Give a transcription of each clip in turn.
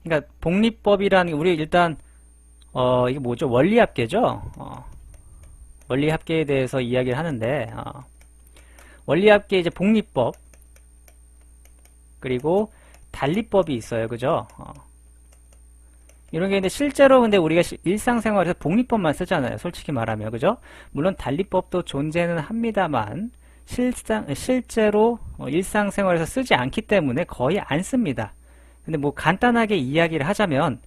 그러니까 복리법이라는 게 우리 일단 이게 뭐죠? 원리합계죠? 원리합계에 대해서 이야기를 하는데 원리합계 이제 복리법 그리고 단리법이 있어요. 그죠? 이런 게 근데 실제로 근데 우리가 일상생활에서 복리법만 쓰잖아요. 솔직히 말하면. 그죠? 물론 단리법도 존재는 합니다만 실제로 일상생활에서 쓰지 않기 때문에 거의 안 씁니다. 근데 뭐 간단하게 이야기를 하자면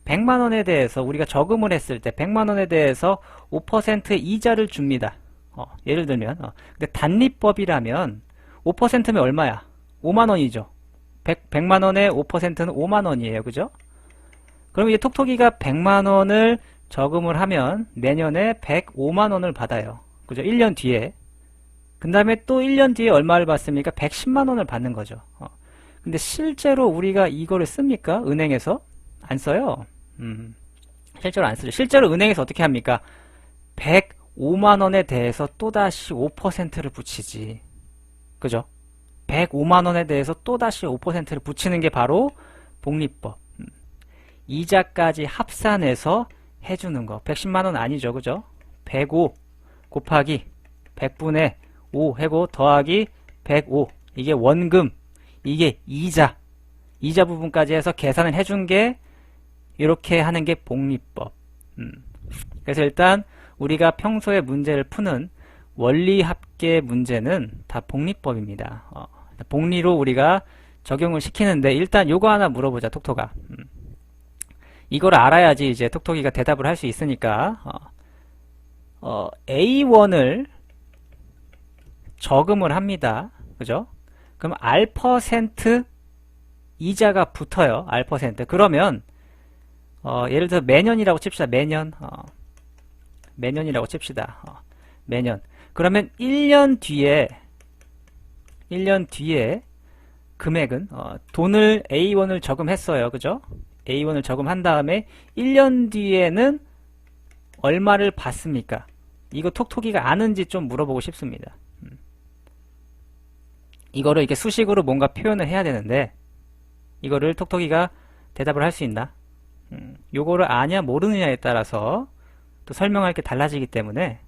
100만원에 대해서 우리가 저금을 했을 때 100만원에 대해서 5% 이자를 줍니다. 예를 들면 근데 단리법이라면 5%면 얼마야? 5만원이죠. 100만원에 5%는 5만원이에요. 그죠? 그럼 이제 톡톡이가 100만원을 저금을 하면 내년에 105만원을 받아요. 그죠? 1년 뒤에. 그 다음에 또 1년 뒤에 얼마를 받습니까? 110만원을 받는 거죠. 근데 실제로 우리가 이거를 씁니까? 은행에서? 안 써요. 실제로 안 쓰죠. 실제로 은행에서 어떻게 합니까? 105만원에 대해서 또다시 5%를 붙이지. 그죠? 105만원에 대해서 또다시 5%를 붙이는 게 바로 복리법. 이자까지 합산해서 해주는 거. 110만원 아니죠. 그죠? 105 곱하기 100분의 5 해고 더하기 105. 이게 원금. 이게 이자. 이자 부분까지 해서 계산을 해준 게 이렇게 하는 게 복리법. 그래서 일단 우리가 평소에 문제를 푸는 원리합계 문제는 다 복리법입니다. 복리로 우리가 적용을 시키는데 일단 요거 하나 물어보자. 톡톡아. 이걸 알아야지 이제 톡톡이가 대답을 할 수 있으니까 A1을 저금을 합니다. 그죠? 그럼 R% 이자가 붙어요. R%. 그러면 예를 들어 매년이라고 칩시다. 매년. 매년이라고 칩시다. 매년. 그러면 1년 뒤에 금액은 돈을 A1을 저금했어요. 그죠? A1을 저금한 다음에 1년 뒤에는 얼마를 받습니까? 이거 톡톡이가 아는지 좀 물어보고 싶습니다. 이거를 이렇게 수식으로 뭔가 표현을 해야 되는데 이거를 톡톡이가 대답을 할 수 있나? 요거를 아냐 모르느냐에 따라서 또 설명할 게 달라지기 때문에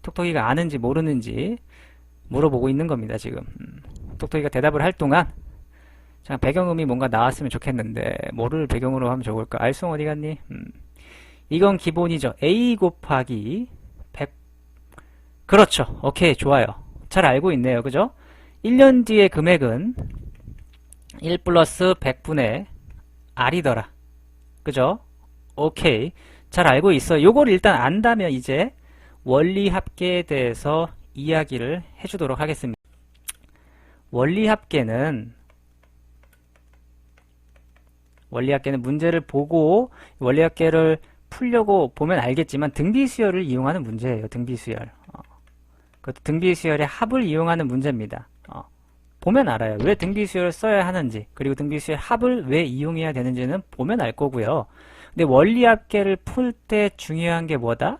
톡톡이가 아는지 모르는지 물어보고 있는 겁니다. 지금 톡톡이가 대답을 할 동안 자, 배경음이 뭔가 나왔으면 좋겠는데 뭐를 배경으로 하면 좋을까? 알송 어디 갔니? 이건 기본이죠. A 곱하기 100. 그렇죠. 오케이, 좋아요. 잘 알고 있네요. 그죠? 1년 뒤의 금액은 1 플러스 100분의 R이더라. 그죠? 오케이. 잘 알고 있어요. 요걸 일단 안다면 이제 원리합계에 대해서 이야기를 해주도록 하겠습니다. 원리합계는 문제를 보고 원리합계를 풀려고 보면 알겠지만 등비수열을 이용하는 문제예요. 등비수열. 등비수열의 합을 이용하는 문제입니다. 보면 알아요. 왜 등비수열을 써야 하는지 그리고 등비수열 합을 왜 이용해야 되는지는 보면 알 거고요. 근데 원리합계를 풀 때 중요한 게 뭐다?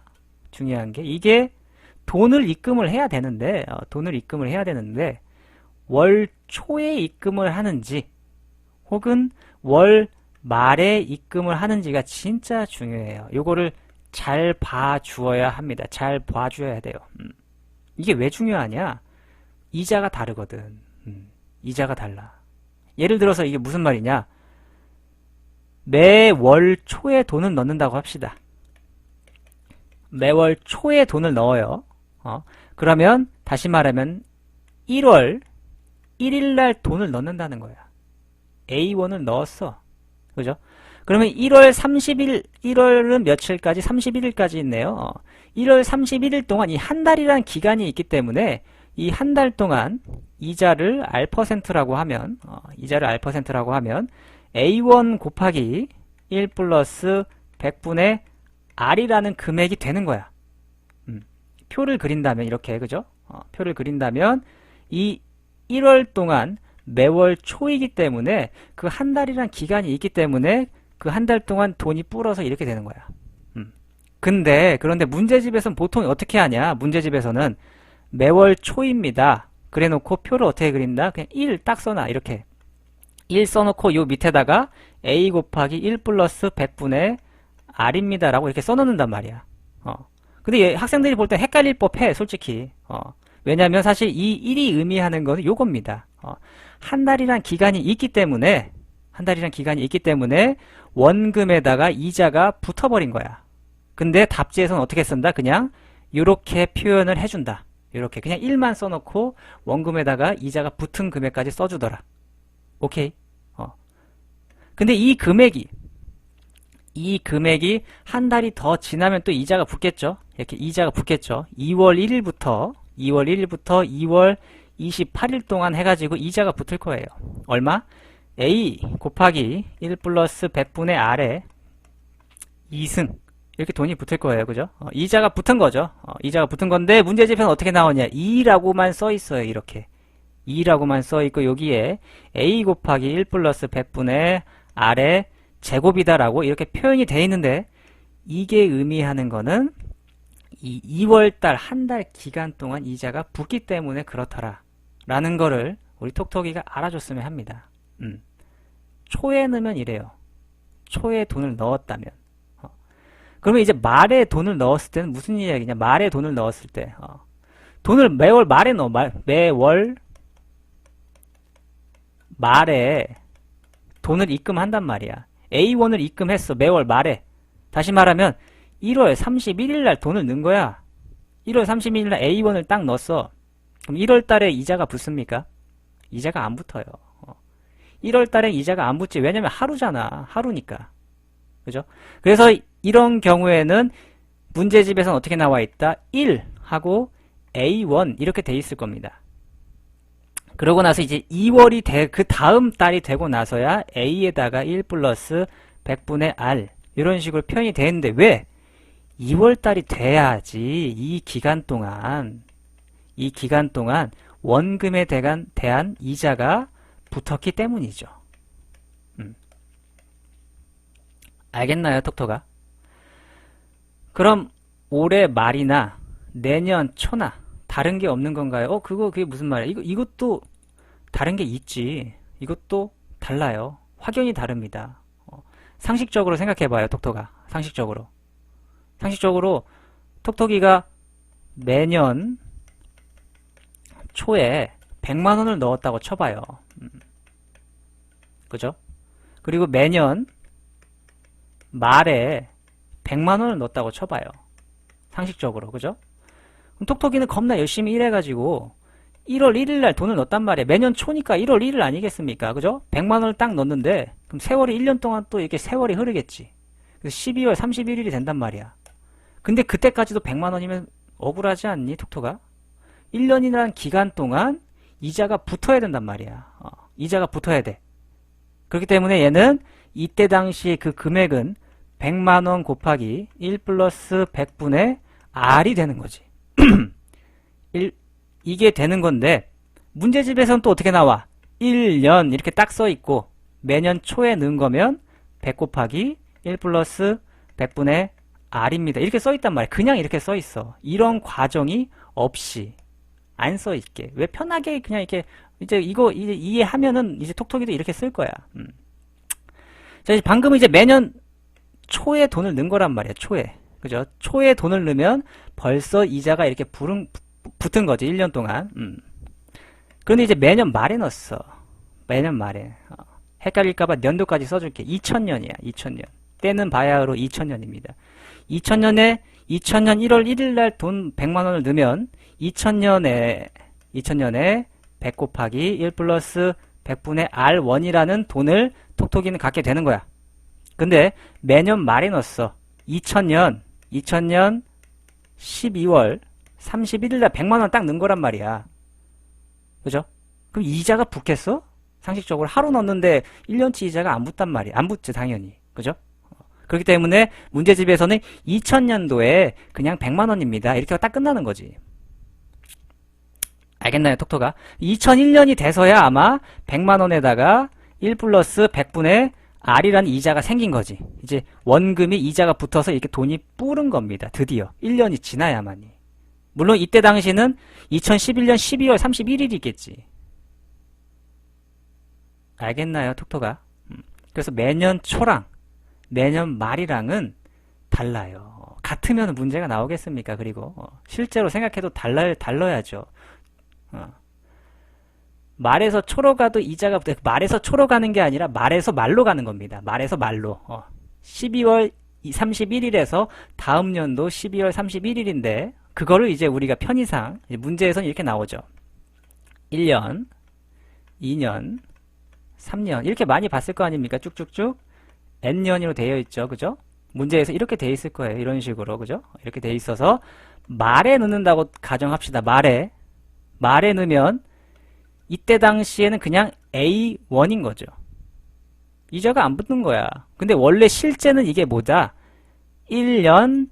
중요한 게 이게 돈을 입금을 해야 되는데 월 초에 입금을 하는지 혹은 월 말에 입금을 하는지가 진짜 중요해요. 요거를 잘 봐주어야 합니다. 잘 봐줘야 돼요. 이게 왜 중요하냐? 이자가 다르거든. 이자가 달라. 예를 들어서 이게 무슨 말이냐? 매월 초에 돈을 넣는다고 합시다. 매월 초에 돈을 넣어요. 그러면 다시 말하면 1월 1일날 돈을 넣는다는 거야. A1을 넣었어. 그죠? 그러면 1월은 며칠까지? 31일까지 있네요. 1월 31일 동안 이 한 달이라는 기간이 있기 때문에 이 한 달 동안 이자를 R%라고 하면 A1 곱하기 1 플러스 100분의 R이라는 금액이 되는 거야. 표를 그린다면 이렇게, 그죠? 표를 그린다면 이 1월 동안 매월 초이기 때문에 그 한 달이란 기간이 있기 때문에 그 한 달 동안 돈이 불어서 이렇게 되는 거야. 그런데 문제집에서는 보통 어떻게 하냐? 문제집에서는 매월 초입니다. 그래 놓고 표를 어떻게 그린다? 그냥 1 딱 써놔. 이렇게. 1 써놓고 요 밑에다가 a 곱하기 1 플러스 100분의 r입니다 라고 이렇게 써놓는단 말이야. 근데 학생들이 볼 때 헷갈릴 법해 솔직히. 왜냐면 사실 이 1이 의미하는 거는 요겁니다. 한 달이란 기간이 있기 때문에 원금에다가 이자가 붙어버린 거야. 근데 답지에서는 어떻게 쓴다? 그냥 요렇게 표현을 해준다. 요렇게 그냥 1만 써놓고 원금에다가 이자가 붙은 금액까지 써주더라. 오케이? 근데 이 금액이 한 달이 더 지나면 또 이자가 붙겠죠? 이렇게 이자가 붙겠죠? 2월 1일부터 2월 28일 동안 해가지고 이자가 붙을 거예요. 얼마? A 곱하기 1 플러스 100분의 R에 2승. 이렇게 돈이 붙을 거예요. 그죠? 이자가 붙은 거죠. 이자가 붙은 건데 문제집에는 어떻게 나오냐? 2라고만 써 있어요. 이렇게. 2라고만 써 있고 여기에 A 곱하기 1 플러스 100분의 R의 제곱이다라고 이렇게 표현이 돼 있는데 이게 의미하는 거는 이 2월달 한 달 기간 동안 이자가 붙기 때문에 그렇더라 라는 거를 우리 톡톡이가 알아줬으면 합니다. 초에 넣으면 이래요. 초에 돈을 넣었다면. 그러면 이제 말에 돈을 넣었을 때는 무슨 이야기냐? 말에 돈을 넣었을 때 돈을 매월 말에 넣어. 매월 말에 돈을 입금한단 말이야. A1을 입금했어. 매월 말에. 다시 말하면 1월 31일 날 돈을 넣은 거야. 1월 31일 날 A1을 딱 넣었어. 그럼 1월 달에 이자가 붙습니까? 이자가 안 붙어요. 1월 달에 이자가 안 붙지. 왜냐면 하루잖아. 하루니까. 그죠? 그래서 이런 경우에는 문제집에서는 어떻게 나와 있다? 1 하고 A1 이렇게 돼 있을 겁니다. 그러고 나서 이제 2월이 그 다음 달이 되고 나서야 A에다가 1 플러스 100분의 R 이런 식으로 표현이 되는데 왜? 2월 달이 돼야지 이 기간 동안 원금에 대한 이자가 붙었기 때문이죠. 알겠나요, 톡톡아? 그럼 올해 말이나 내년 초나 다른 게 없는 건가요? 그게 무슨 말이야? 이것도 다른 게 있지. 이것도 달라요. 확연히 다릅니다. 상식적으로 생각해봐요, 톡톡아. 상식적으로 톡톡이가 매년 초에 100만 원을 넣었다고 쳐봐요. 그죠? 그리고 매년 말에 100만 원을 넣었다고 쳐봐요. 상식적으로. 그죠? 그럼 톡톡이는 겁나 열심히 일해가지고 1월 1일 날 돈을 넣었단 말이에요. 매년 초니까 1월 1일 아니겠습니까? 그죠? 100만 원을 딱 넣었는데 그럼 세월이 1년 동안 또 이렇게 세월이 흐르겠지. 그래서 12월 31일이 된단 말이야. 근데 그때까지도 100만 원이면 억울하지 않니, 톡톡아? 1년이라는 기간 동안 이자가 붙어야 된단 말이야. 이자가 붙어야 돼. 그렇기 때문에 얘는 이때 당시에 그 금액은 100만 원 곱하기 1 플러스 100분의 R이 되는 거지. 이게 되는 건데 문제집에서는 또 어떻게 나와? 1년 이렇게 딱 써 있고 매년 초에 넣은 거면 100 곱하기 1 플러스 100분의 R입니다. 이렇게 써 있단 말이야. 그냥 이렇게 써 있어. 이런 과정이 없이 안 써 있게. 왜 편하게 그냥 이렇게 이제 이거 이해하면은 이제 톡톡이도 이렇게 쓸 거야. 자, 이제 방금 이제 매년 초에 돈을 넣은 거란 말이야. 초에. 그죠? 초에 돈을 넣으면 벌써 이자가 이렇게 붙은 거지. 1년 동안. 그런데 이제 매년 말에 넣었어. 매년 말에. 헷갈릴까봐 년도까지 써줄게. 2000년이야. 2000년. 때는 바야흐로 2000년입니다. 2000년 1월 1일 날 돈 100만 원을 넣으면 2000년에 100 곱하기 1 플러스 100분의 R1이라는 돈을 톡톡이는 갖게 되는 거야. 근데 매년 말에 넣었어. 2000년 12월 31일 날 100만 원 딱 넣은 거란 말이야. 그죠? 그럼 이자가 붙겠어? 상식적으로 하루 넣었는데 1년치 이자가 안 붙단 말이야. 안 붙지 당연히. 그죠? 그렇기 때문에 문제집에서는 2000년도에 그냥 100만 원입니다. 이렇게 딱 끝나는 거지. 알겠나요, 톡톡아? 2001년이 돼서야 아마 100만 원에다가 1 플러스 100분의 R이라는 이자가 생긴 거지. 이제 원금이 이자가 붙어서 이렇게 돈이 뿌른 겁니다. 드디어. 1년이 지나야만이. 물론 이때 당시는 2011년 12월 31일이겠지. 알겠나요, 톡톡아? 그래서 매년 초랑 매년 말이랑은 달라요. 같으면 문제가 나오겠습니까? 그리고 실제로 생각해도 달라야죠. 말에서 초로 가도 이자가 말에서 초로 가는 게 아니라 말에서 말로 가는 겁니다. 말에서 말로. 12월 31일에서 다음 연도 12월 31일인데 그거를 이제 우리가 편의상 문제에서는 이렇게 나오죠. 1년, 2년, 3년 이렇게 많이 봤을 거 아닙니까? 쭉쭉쭉 n년으로 되어 있죠. 그죠? 문제에서 이렇게 되어 있을 거예요. 이런 식으로. 그죠? 이렇게 되어 있어서 말에 넣는다고 가정합시다. 말에 넣으면 이때 당시에는 그냥 A1인 거죠. 이자가 안 붙는 거야. 근데 원래 실제는 이게 뭐다? 1년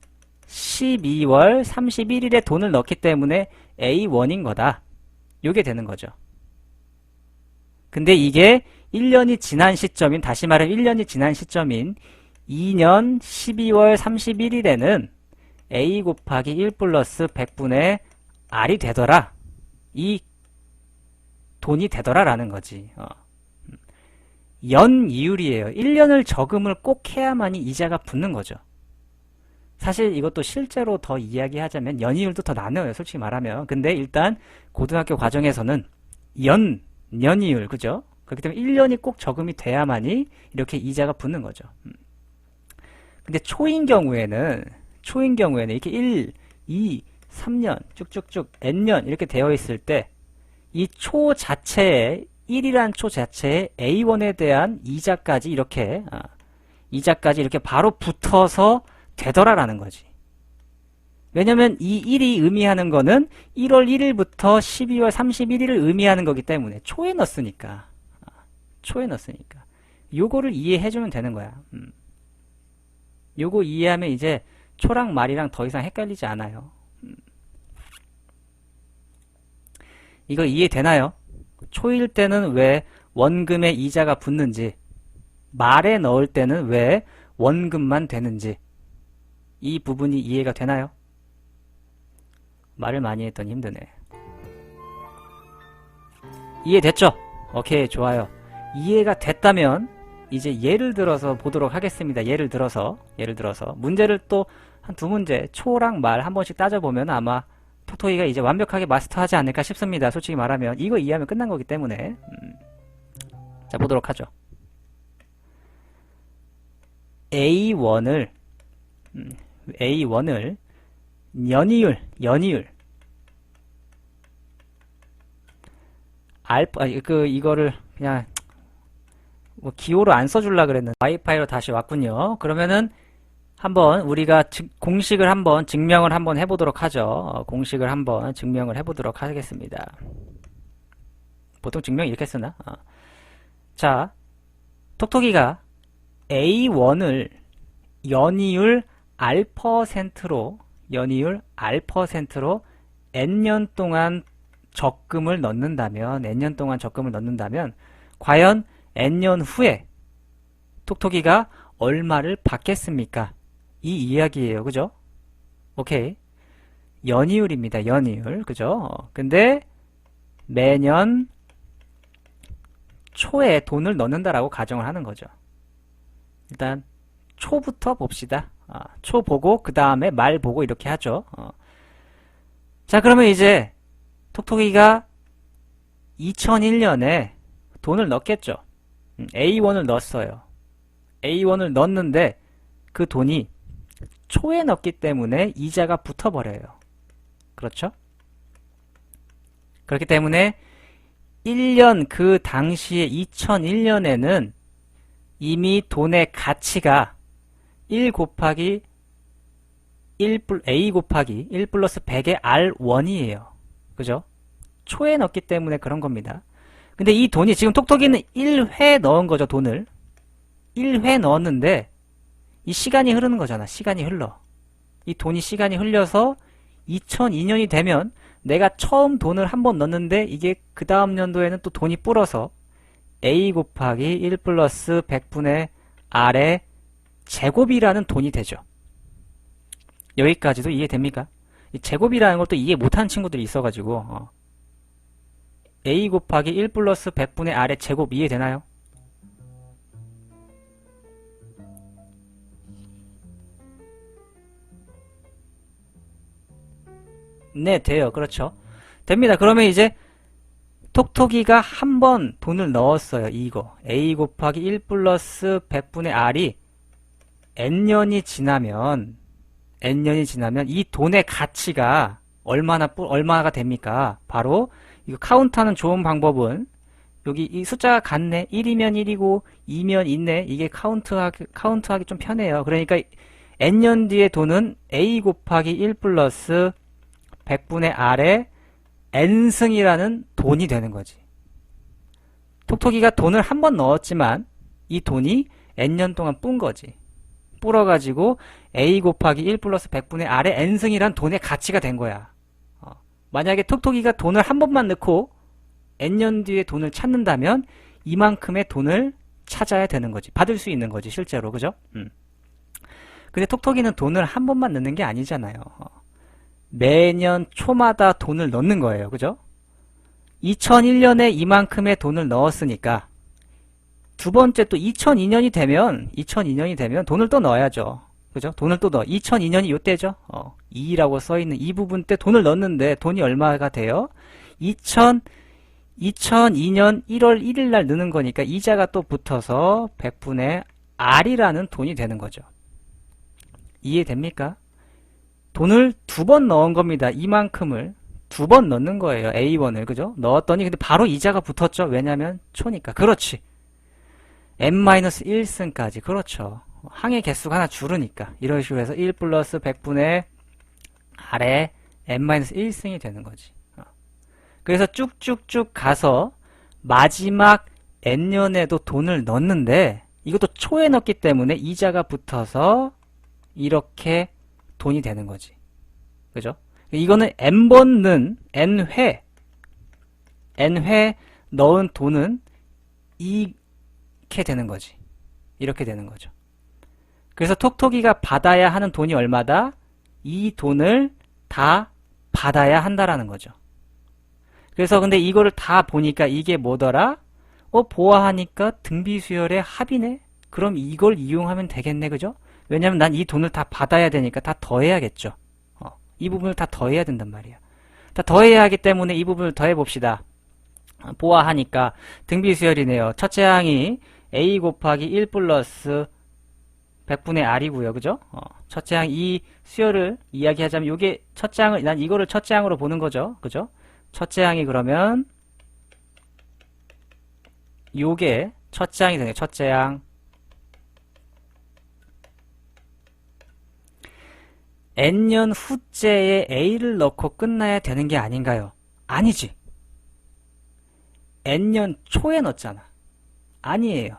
12월 31일에 돈을 넣기 때문에 A1인 거다. 요게 되는 거죠. 근데 이게 1년이 지난 시점인, 다시 말해 1년이 지난 시점인 2년 12월 31일에는 A 곱하기 1 플러스 100분의 R이 되더라. 이 돈이 되더라 라는 거지. 연이율이에요. 1년을 저금을 꼭 해야만이 이자가 붙는 거죠. 사실 이것도 실제로 더 이야기하자면 연이율도 더 나눠요. 솔직히 말하면. 근데 일단 고등학교 과정에서는 연이율, 그죠? 그렇기 때문에 1년이 꼭 저금이 돼야만이 이렇게 이자가 붙는 거죠. 근데 초인 경우에는 이렇게 1, 2, 3년 쭉쭉쭉 n년 이렇게 되어 있을 때 이 초 자체에 1이란 초 자체에 A1에 대한 이자까지 이렇게 바로 붙어서 되더라라는 거지. 왜냐면 이 1이 의미하는 거는 1월 1일부터 12월 31일을 의미하는 거기 때문에 초에 넣었으니까. 요거를 이해해주면 되는 거야. 요거 이해하면 이제 초랑 말이랑 더 이상 헷갈리지 않아요. 이거 이해되나요? 초일 때는 왜 원금에 이자가 붙는지, 말에 넣을 때는 왜 원금만 되는지, 이 부분이 이해가 되나요? 말을 많이 했더니 힘드네. 이해됐죠? 오케이, 좋아요. 이해가 됐다면 이제 예를 들어서 보도록 하겠습니다. 예를 들어서 문제를 또 한 두 문제 초랑 말 한 번씩 따져보면 아마 톡톡이가 이제 완벽하게 마스터하지 않을까 싶습니다. 솔직히 말하면 이거 이해하면 끝난 거기 때문에. 자, 보도록 하죠. A1을 연이율 알파 이거를 그냥 뭐 기호로 안 써줄라 그랬는데 와이파이로 다시 왔군요. 그러면은 한번 우리가 공식을 한번 증명을 한번 해보도록 하죠. 공식을 한번 증명을 해보도록 하겠습니다. 보통 증명 이렇게 쓰나? 자, 톡톡이가 A1을 연이율 R%로 n년 동안 적금을 넣는다면 과연 n년 후에 톡톡이가 얼마를 받겠습니까? 이 이야기예요. 그죠? 오케이. 연이율입니다. 연이율. 그죠? 근데 매년 초에 돈을 넣는다라고 가정을 하는 거죠. 일단 초부터 봅시다. 초 보고 그 다음에 말 보고 이렇게 하죠. 자, 그러면 이제 톡톡이가 2001년에 돈을 넣겠죠. A1을 넣었어요. A1을 넣었는데 그 돈이 초에 넣었기 때문에 이자가 붙어버려요. 그렇죠? 그렇기 때문에 1년 그 당시에 2001년에는 이미 돈의 가치가 A 곱하기 1 플러스 100의 R1이에요. 그죠? 초에 넣었기 때문에 그런 겁니다. 근데 이 돈이 지금 톡톡이는 1회 넣은 거죠. 돈을 1회 넣었는데 이 시간이 흐르는 거잖아. 시간이 흘러. 이 돈이 시간이 흘려서 2002년이 되면 내가 처음 돈을 한번 넣었는데 이게 그 다음 연도에는 또 돈이 불어서 A 곱하기 1 플러스 100분의 R의 제곱이라는 돈이 되죠. 여기까지도 이해됩니까? 이 제곱이라는 것도 이해 못하는 친구들이 있어가지고 A 곱하기 1 플러스 100분의 R의 제곱 이해되나요? 네, 돼요. 그렇죠. 됩니다. 그러면 이제 톡톡이가 한 번 돈을 넣었어요. 이거 A 곱하기 1 플러스 100분의 R이 n년이 지나면 이 돈의 가치가 얼마가 됩니까? 바로 이거 카운트하는 좋은 방법은 여기 이 숫자가 같네. 1이면 1이고 2면 2네. 이게 카운트하기 좀 편해요. 그러니까 n년 뒤에 돈은 A 곱하기 1 플러스 100분의 R의 n승이라는 돈이 되는 거지. 톡톡이가 돈을 한 번 넣었지만 이 돈이 n년 동안 뿐 거지. 불어가지고 A 곱하기 1 플러스 100분의 R의 n승이란 돈의 가치가 된 거야. 만약에 톡톡이가 돈을 한 번만 넣고 n년 뒤에 돈을 찾는다면 이만큼의 돈을 찾아야 되는 거지. 받을 수 있는 거지, 실제로. 그죠? 근데 톡톡이는 돈을 한 번만 넣는 게 아니잖아요. 매년 초마다 돈을 넣는 거예요. 그죠? 2001년에 이만큼의 돈을 넣었으니까 두 번째 또 2002년이 되면 돈을 또 넣어야죠. 그죠? 돈을 또 넣어. 2002년이 요때죠? 2라고 써있는 이 부분 때 돈을 넣었는데 돈이 얼마가 돼요? 2002년 1월 1일 날 넣는 거니까 이자가 또 붙어서 100분의 R이라는 돈이 되는 거죠. 이해됩니까? 돈을 두 번 넣은 겁니다. 이만큼을 두 번 넣는 거예요. A1을. 그죠? 넣었더니 근데 바로 이자가 붙었죠. 왜냐면 초니까. 그렇지. n-1승까지. 그렇죠. 항의 개수가 하나 줄으니까. 이런 식으로 해서 1 플러스 100분의 R에 n-1승이 되는 거지. 그래서 쭉쭉쭉 가서 마지막 n년에도 돈을 넣는데 이것도 초에 넣기 때문에 이자가 붙어서 이렇게 돈이 되는 거지. 그죠? 이거는 n번 넣은 n회 넣은 돈은 이렇게 되는 거지. 이렇게 되는 거죠. 그래서 톡톡이가 받아야 하는 돈이 얼마다? 이 돈을 다 받아야 한다라는 거죠. 그래서 근데 이거를 다 보니까 이게 뭐더라? 보아하니까 등비수열의 합이네? 그럼 이걸 이용하면 되겠네. 그죠? 왜냐면 난 이 돈을 다 받아야 되니까 다 더해야겠죠. 이 부분을 다 더해야 된단 말이야. 다 더해야 하기 때문에 이 부분을 더해봅시다. 보아하니까 등비수열이네요. 첫째 항이 A 곱하기 1 플러스 100분의 R이고요. 그죠? 첫째 항 이 수열을 이야기하자면 요게 첫째 항을 난 이거를 첫째 항으로 보는 거죠. 그죠? 첫째 항이 그러면 요게 첫째 항이 되네요. 첫째 항 n년 후째에 A를 넣고 끝나야 되는 게 아닌가요? 아니지. n년 초에 넣었잖아. 아니에요.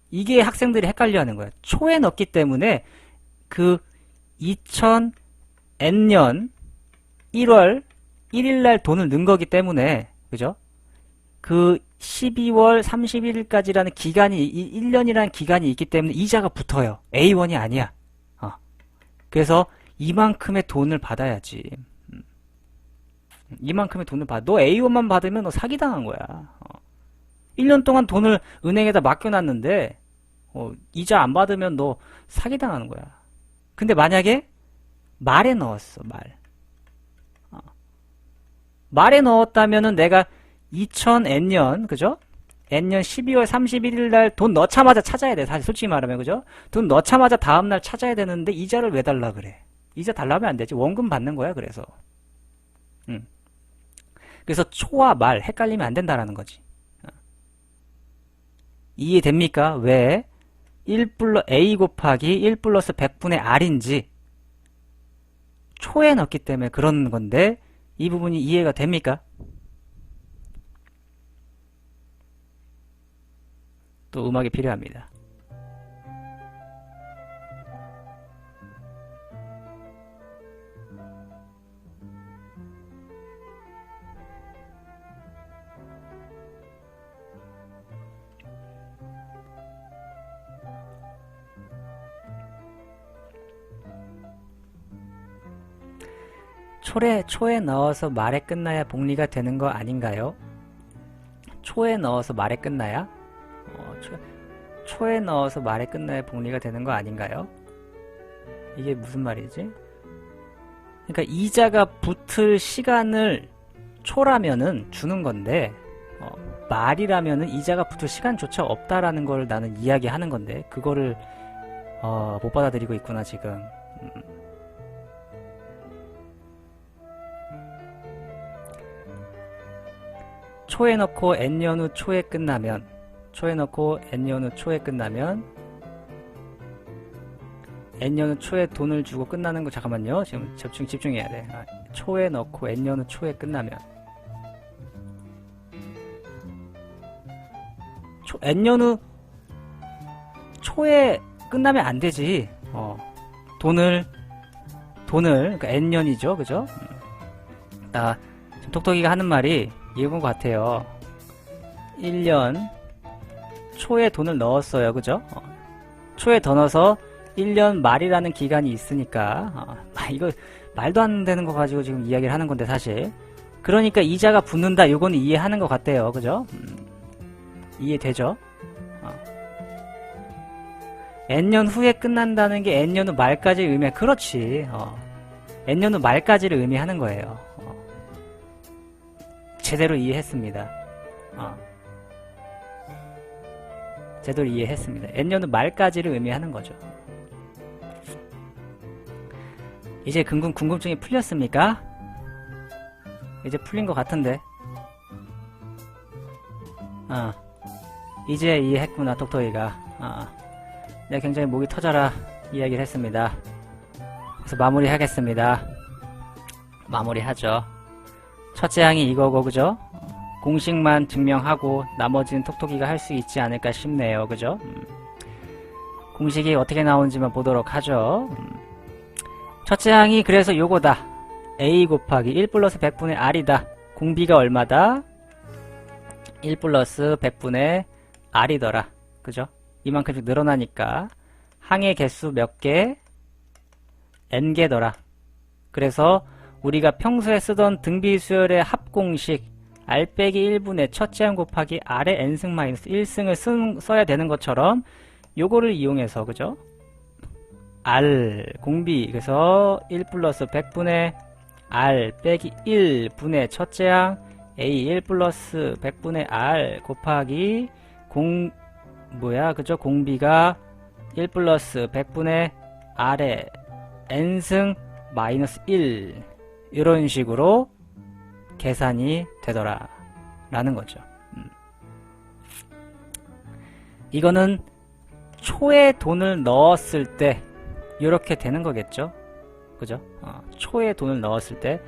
이게 학생들이 헷갈려 하는 거야. 초에 넣었기 때문에 그 2000n년 1월 1일 날 돈을 넣은 거기 때문에 그죠? 그 12월 31일까지라는 기간이 1년이라는 기간이 있기 때문에 이자가 붙어요. A1이 아니야. 그래서 이만큼의 돈을 받아야지. 이만큼의 돈을 받아. 너 A1만 받으면 너 사기당한 거야. 1년 동안 돈을 은행에다 맡겨놨는데 이자 안 받으면 너 사기당하는 거야. 근데 만약에 말에 넣었어. 말에 넣었다면은 내가 2000n년 그죠? n년 12월 31일 날 돈 넣자마자 찾아야 돼. 사실 솔직히 말하면 그죠? 돈 넣자마자 다음날 찾아야 되는데 이자를 왜 달라 그래? 이자 달라면 안 되지. 원금 받는 거야. 그래서 그래서 초와 말 헷갈리면 안 된다라는 거지. 이해됩니까? 왜 A 곱하기 1 플러스 100분의 R인지 초에 넣기 때문에 그런 건데 이 부분이 이해가 됩니까? 또 음악이 필요합니다. 초에 넣어서 말에 끝나야 복리가 되는 거 아닌가요? 초에 넣어서 말에 끝나야? 초에 넣어서 말에 끝나야 복리가 되는 거 아닌가요? 이게 무슨 말이지? 그러니까 이자가 붙을 시간을 초라면은 주는 건데 말이라면은 이자가 붙을 시간조차 없다라는 걸 나는 이야기하는 건데 그거를 못 받아들이고 있구나 지금. 초에 넣고 n년 후 초에 끝나면 n년 후 초에 돈을 주고 끝나는 거 잠깐만요. 지금 집중해야 돼. 초에 넣고 n년 후 초에 끝나면 n년 후 초에 끝나면 안 되지. 돈을 그러니까 n년이죠, 그죠? 지금 톡톡이가 하는 말이 이건 것 같아요. 1년 초에 돈을 넣었어요, 그죠? 초에 더 넣어서 1년 말이라는 기간이 있으니까 이거 말도 안 되는 거 가지고 지금 이야기를 하는 건데 사실 그러니까 이자가 붙는다 이거는 이해하는 것 같아요, 그죠? 이해되죠? n년 후에 끝난다는 게 n년 후 말까지를 의미해. 그렇지. n년 후 말까지를 의미하는 거예요. 제대로 이해했습니다. 제대로 이해했습니다. n년 후 말까지를 의미하는 거죠. 이제 궁금증이 풀렸습니까? 이제 풀린 것 같은데. 이제 이해했구나, 톡톡이가. 내가 굉장히 목이 터져라 이야기를 했습니다. 그래서 마무리하겠습니다. 마무리하죠. 첫째 항이 이거고, 그죠? 공식만 증명하고 나머지는 톡톡이가 할 수 있지 않을까 싶네요, 그죠? 공식이 어떻게 나오는지만 보도록 하죠. 첫째 항이 그래서 요거다. a 곱하기 1 플러스 100분의 r이다. 공비가 얼마다? 1 플러스 100분의 r이더라. 그죠? 이만큼씩 늘어나니까 항의 개수 몇 개? n개더라. 그래서 우리가 평소에 쓰던 등비수열의 합공식 r 빼기 1분의 첫째 항 곱하기 r의 n승 마이너스 1승을 써야 되는 것처럼 요거를 이용해서, 그죠? r 공비, 그래서 1 플러스 100분의 r 빼기 1분의 첫째 항 a 1 플러스 100분의 r 곱하기 그죠? 공비가 1 플러스 100분의 r의 n승 마이너스 1 이런 식으로 계산이 되더라 라는 거죠. 이거는 초에 돈을 넣었을 때 이렇게 되는 거겠죠, 그죠? 초에 돈을 넣었을 때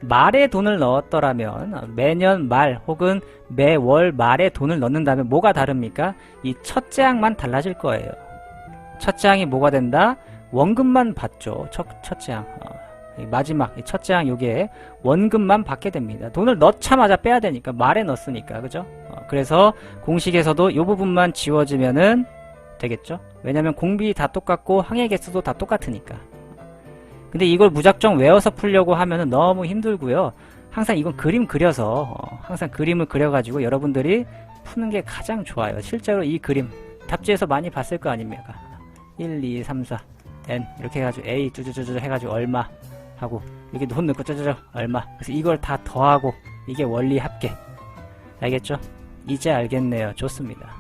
말에 돈을 넣었더라면 매년 말 혹은 매월 말에 돈을 넣는다면 뭐가 다릅니까? 이 첫째 항만 달라질 거예요. 첫째 항이 뭐가 된다? 원금만 받죠. 첫째 항. 마지막 첫째 항 요게 원금만 받게 됩니다. 돈을 넣자마자 빼야 되니까 말에 넣었으니까, 그죠? 그래서 공식에서도 요 부분만 지워지면은 되겠죠? 왜냐면 공비 다 똑같고 항의 개수도 다 똑같으니까. 근데 이걸 무작정 외워서 풀려고 하면은 너무 힘들고요. 항상 이건 그림 그려서 항상 그림을 그려가지고 여러분들이 푸는 게 가장 좋아요. 실제로 이 그림 답지에서 많이 봤을 거 아닙니까? 1, 2, 3, 4, n 이렇게 해가지고 a 쭈쭈쭈쭈 해가지고 얼마 하고 여기 돈 넣고 쭈쭈쭈 얼마. 그래서 이걸 다 더하고 이게 원리 합계. 알겠죠? 이제 알겠네요. 좋습니다.